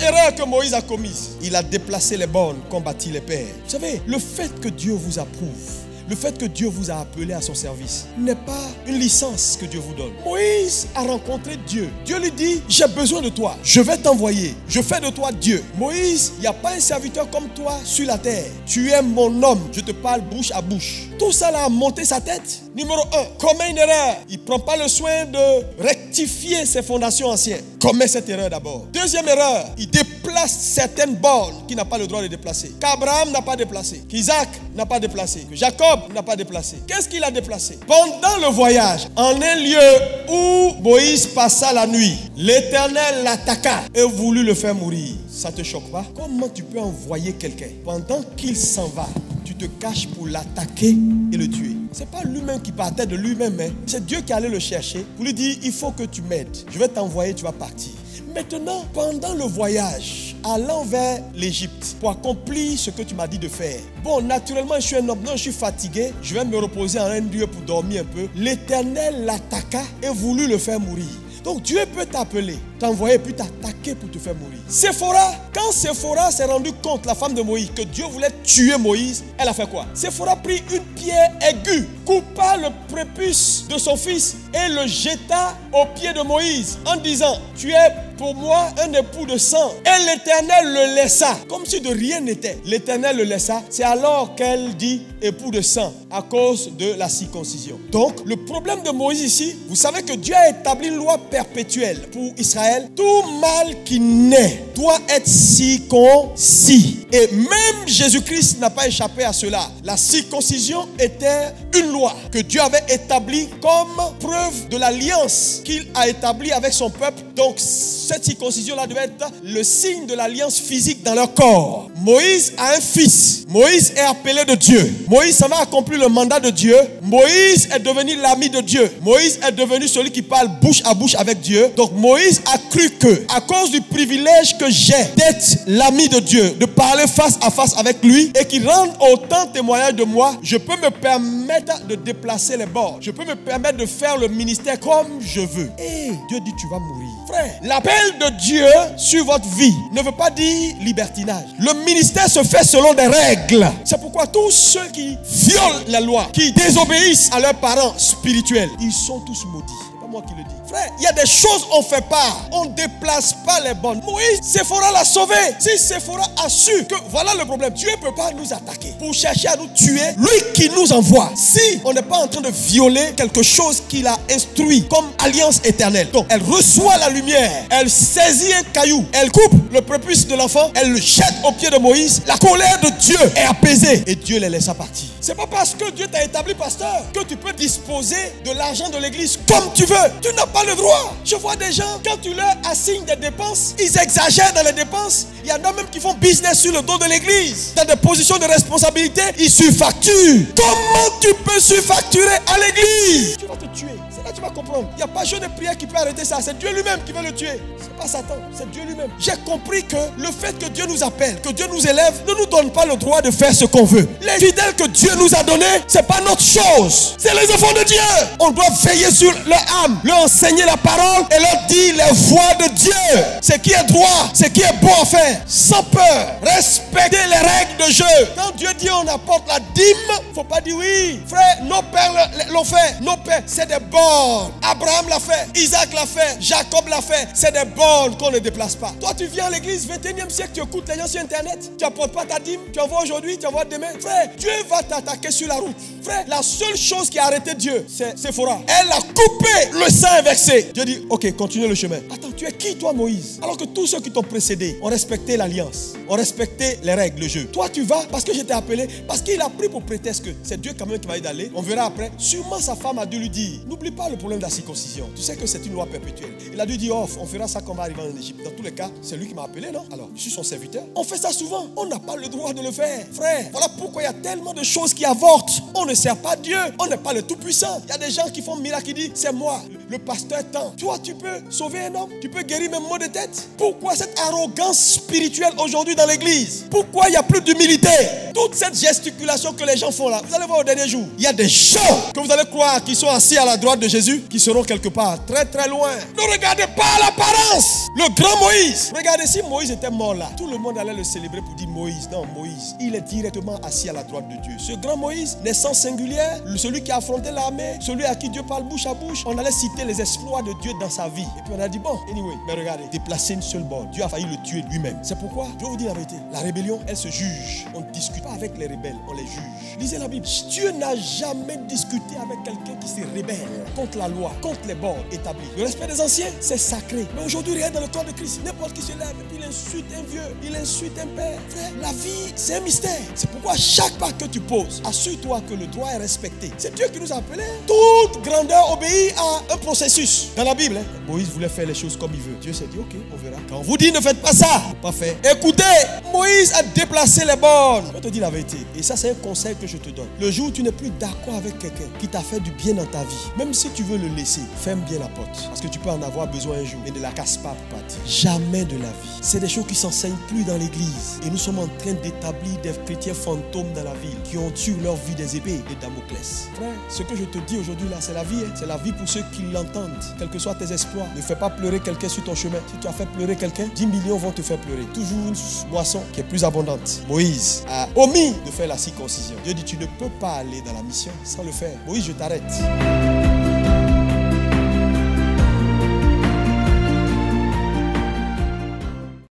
erreur que Moïse a commise, il a déplacé les bornes qu'ont bâti les pères. Vous savez, le fait que Dieu vous approuve, le fait que Dieu vous a appelé à son service n'est pas une licence que Dieu vous donne. Moïse a rencontré Dieu. Dieu lui dit, j'ai besoin de toi. Je vais t'envoyer. Je fais de toi Dieu. Moïse, il n'y a pas un serviteur comme toi sur la terre. Tu es mon homme. Je te parle bouche à bouche. Tout ça a monté sa tête. Numéro 1, commet une erreur. Il ne prend pas le soin de rectifier ses fondations anciennes. Commet cette erreur d'abord. Deuxième erreur, il déplace certaines bornes qu'il n'a pas le droit de déplacer. Qu'Abraham n'a pas déplacé. Qu'Isaac n'a pas déplacé. Que Jacob n'a pas déplacé. Qu'est-ce qu'il a déplacé? Pendant le voyage, en un lieu où Moïse passa la nuit, l'Éternel l'attaqua et voulut le faire mourir. Ça ne te choque pas? Comment tu peux envoyer quelqu'un pendant qu'il s'en va? Tu te caches pour l'attaquer et le tuer. Ce n'est pas lui-même qui partait de lui-même, hein. C'est Dieu qui allait le chercher pour lui dire, il faut que tu m'aides. Je vais t'envoyer, tu vas partir. Maintenant, pendant le voyage, allant vers l'Égypte pour accomplir ce que tu m'as dit de faire. Bon, naturellement, je suis un homme, non, je suis fatigué. Je vais me reposer en un lieu pour dormir un peu. L'Éternel l'attaqua et voulut le faire mourir. Donc Dieu peut t'appeler, t'envoyer puis t'attaquer pour te faire mourir. Séphora, quand Séphora s'est rendu compte, la femme de Moïse, que Dieu voulait tuer Moïse, elle a fait quoi? Séphora prit une pierre aiguë, coupa le prépuce de son fils et le jeta aux pieds de Moïse en disant, tu es pour moi un époux de sang. Et l'Éternel le laissa, comme si de rien n'était. L'Éternel le laissa, c'est alors qu'elle dit époux de sang, à cause de la circoncision. Donc, le problème de Moïse ici, vous savez que Dieu a établi une loi perpétuelle pour Israël. Tout mâle qui naît doit être circoncis. Et même Jésus-Christ n'a pas échappé à cela. La circoncision était une loi que Dieu avait établie comme preuve de l'alliance qu'il a établie avec son peuple. Donc, cette circoncision-là devait être le signe de l'alliance physique dans leur corps. Moïse a un fils. Moïse est appelé de Dieu. Moïse s'en va accomplir le mandat de Dieu. Moïse est devenu l'ami de Dieu. Moïse est devenu celui qui parle bouche à bouche avec Dieu. Donc Moïse a cru que, à cause du privilège que j'ai d'être l'ami de Dieu, de parler face à face avec lui et qu'il rende autant témoignage de moi, je peux me permettre de déplacer les bords. Je peux me permettre de faire le ministère comme je veux. Et Dieu dit, tu vas mourir. Frère, l'appel de Dieu sur votre vie ne veut pas dire libertinage. Le ministère se fait selon des règles. C'est pourquoi tous ceux qui violent la loi, qui désobéissent à leurs parents spirituels, ils sont tous maudits. C'est pas moi qui le dis. Frère, il y a des choses qu'on ne fait pas. On ne déplace pas les bonnes. Moïse, Séphora l'a sauvé. Si Séphora a su que voilà le problème, Dieu ne peut pas nous attaquer pour chercher à nous tuer. Lui qui nous envoie. Si on n'est pas en train de violer quelque chose qu'il a instruit comme alliance éternelle. Donc, elle reçoit la lumière. Elle saisit un caillou. Elle coupe le prépuce de l'enfant. Elle le jette aux pieds de Moïse. La colère de Dieu est apaisée. Et Dieu les laissa partir. C'est pas parce que Dieu t'a établi pasteur que tu peux disposer de l'argent de l'église comme tu veux. Tu n'as pas le droit. Je vois des gens, quand tu leur assignes des dépenses, ils exagèrent dans les dépenses. Il y en a même qui font business sur le dos de l'église. Dans des positions de responsabilité, ils surfacturent. Comment tu peux surfacturer à l'église? Tu vas te tuer. C'est là que tu vas comprendre. Il n'y a pas jeûne de prière qui peut arrêter ça. C'est Dieu lui-même qui veut le tuer. C'est pas Satan, c'est Dieu lui-même. J'ai compris que le fait que Dieu nous appelle, que Dieu nous élève, ne nous donne pas le droit de faire ce qu'on veut. Les fidèles que Dieu nous a donnés, c'est pas notre chose. C'est les enfants de Dieu. On doit veiller sur leur âme, leur enseigner la parole et leur dire les voies de Dieu. Ce qui est droit, ce qui est bon à faire, sans peur. Respecter les règles de jeu. Quand Dieu dit on apporte la dîme, faut pas dire oui. Frère, nos pères l'ont fait. Nos pères, c'est des bornes. Abraham l'a fait, Isaac l'a fait, Jacob l'a fait. C'est des bornes qu'on ne déplace pas. Toi, tu viens à l'église 21e siècle, tu écoutes les gens sur internet, tu n'apportes pas ta dîme, tu envoies aujourd'hui, tu envoies demain. Frère, Dieu va t'attaquer sur la route. Frère, la seule chose qui a arrêté Dieu, c'est Séphora. Elle a coupé le sang inversé. Dieu dit, ok, continue le chemin. Attends, tu es qui toi, Moïse? Alors que tous ceux qui t'ont précédé ont respecté l'alliance, ont respecté les règles, le jeu. Toi, tu vas parce que je t'ai appelé, parce qu'il a pris pour prétexte que c'est Dieu quand même qui m'a dit d'aller. On verra après. Sûrement sa femme a dû lui dire, n'oublie pas le problème de la circoncision. Tu sais que c'est une loi perpétuelle. Il a dû dire, oh, on fera ça quand on va arriver en Égypte. Dans tous les cas, c'est lui qui m'a appelé, non? Alors, je suis son serviteur. On fait ça souvent. On n'a pas le droit de le faire. Frère, voilà pourquoi il y a tellement de choses qui avortent. On ne sert pas Dieu. On n'est pas le tout-puissant. Il y a des gens qui font miracle qui disent, c'est moi, le pasteur tant. Toi, tu peux sauver un homme. Tu peux guérir même maux de tête. Pourquoi cette arrogance spirituelle aujourd'hui dans l'église? Pourquoi il n'y a plus d'humilité? toute cette gesticulation que les gens font là, vous allez voir au dernier jour, il y a des gens que vous allez croire qui sont assis à la droite de Jésus, qui seront quelque part très très loin. Ne regardez pas l'apparence. Le grand Moïse, regardez, si Moïse était mort là, tout le monde allait le célébrer pour dire Moïse. Non, Moïse, il est directement assis à la droite de Dieu. Ce grand Moïse, naissance singulière, celui qui a affronté l'armée, celui à qui Dieu parle bouche à bouche, on allait citer les exploits de Dieu dans sa vie. Et puis on a dit bon, anyway, mais regardez, déplacer une seule borne, Dieu a failli le tuer lui-même. C'est pourquoi, je vais vous dire la vérité, la rébellion, elle se juge. On ne discute pas avec les rebelles, on les juge. Lisez la Bible. Dieu n'a jamais discuté avec quelqu'un qui se rebelle contre la loi, contre les bornes établies. Le respect des anciens, c'est sacré. Mais aujourd'hui, regarde dans le corps de Christ, n'importe qui se lève et puis il insulte un vieux, il insulte un père. Frère, la vie, c'est un mystère. C'est pourquoi chaque pas que tu poses, assure-toi que le droit est respecté. C'est Dieu qui nous a appelés. Toute grandeur obéit à un processus. Dans la Bible, Moïse voulait faire les choses comme il veut. Dieu s'est dit, ok, on verra. Quand on vous dit ne faites pas ça, pas fait. Écoutez, Moïse a déplacé les bornes. Je te dis la vérité. Et ça, c'est un conseil que je te donne. Le jour où tu n'es plus d'accord avec quelqu'un qui t'a fait du bien dans ta vie, même si tu veux le laisser, ferme bien la porte. Parce que tu peux en avoir besoin un jour. Et ne la casse pas pour partir. Jamais de la vie. C'est des choses qui ne s'enseignent plus dans l'église. Et nous sommes en train d'établir des chrétiens fantômes dans la ville qui ont sur leur vie des épées et Damoclès. Frère, ce que je te dis aujourd'hui là, c'est la vie. C'est la vie pour ceux qui l'entendent. Quels que soient tes exploits. Ne fais pas pleurer quelqu'un sur ton chemin. Si tu as fait pleurer quelqu'un, 10 millions vont te faire pleurer. Toujours une moisson qui est plus abondante. Moïse a omis de faire la circoncision. Dieu dit, tu ne peux pas aller dans la mission sans le faire. Moïse, je t'arrête.